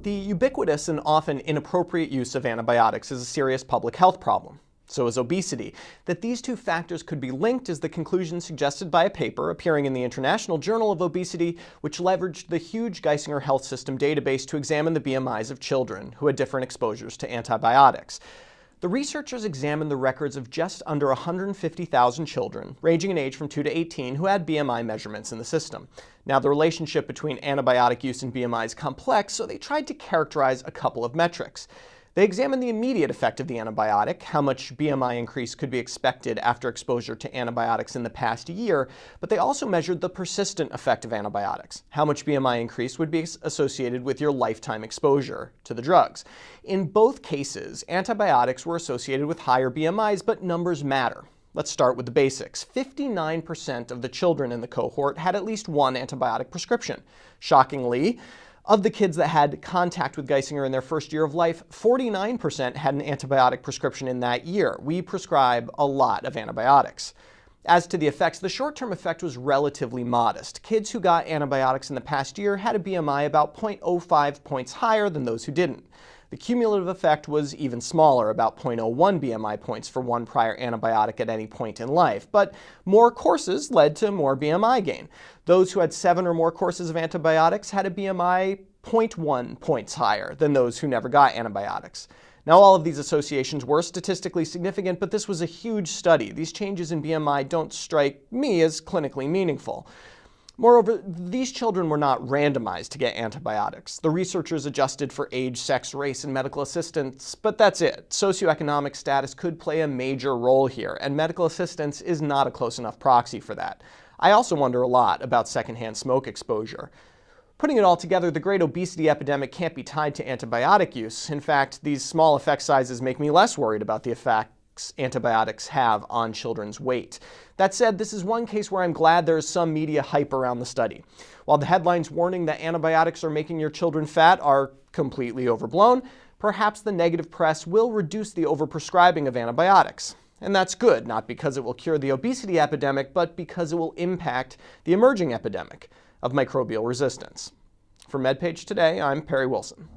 The ubiquitous and often inappropriate use of antibiotics is a serious public health problem. So is obesity. That these two factors could be linked is the conclusion suggested by a paper appearing in the International Journal of Obesity, which leveraged the huge Geisinger Health System database to examine the BMIs of children who had different exposures to antibiotics. The researchers examined the records of just under 150,000 children, ranging in age from 2 to 18, who had BMI measurements in the system. Now, the relationship between antibiotic use and BMI is complex, so they tried to characterize a couple of metrics. They examined the immediate effect of the antibiotic, how much BMI increase could be expected after exposure to antibiotics in the past year, but they also measured the persistent effect of antibiotics, how much BMI increase would be associated with your lifetime exposure to the drugs. In both cases, antibiotics were associated with higher BMIs, but numbers matter. Let's start with the basics. 59% of the children in the cohort had at least one antibiotic prescription. Shockingly, of the kids that had contact with Geisinger in their first year of life, 49% had an antibiotic prescription in that year. We prescribe a lot of antibiotics. As to the effects, the short-term effect was relatively modest. Kids who got antibiotics in the past year had a BMI about 0.05 points higher than those who didn't. The cumulative effect was even smaller, about 0.01 BMI points for one prior antibiotic at any point in life. But more courses led to more BMI gain. Those who had 7 or more courses of antibiotics had a BMI 0.1 points higher than those who never got antibiotics. Now, all of these associations were statistically significant, but this was a huge study. These changes in BMI don't strike me as clinically meaningful. Moreover, these children were not randomized to get antibiotics. The researchers adjusted for age, sex, race, and medical assistance, but that's it. Socioeconomic status could play a major role here, and medical assistance is not a close enough proxy for that. I also wonder a lot about secondhand smoke exposure. Putting it all together, the great obesity epidemic can't be tied to antibiotic use. In fact, these small effect sizes make me less worried about the effects antibiotics have on children's weight. That said, this is one case where I'm glad there is some media hype around the study. While the headlines warning that antibiotics are making your children fat are completely overblown, perhaps the negative press will reduce the overprescribing of antibiotics. And that's good, not because it will cure the obesity epidemic, but because it will impact the emerging epidemic of microbial resistance. For MedPage Today, I'm Perry Wilson.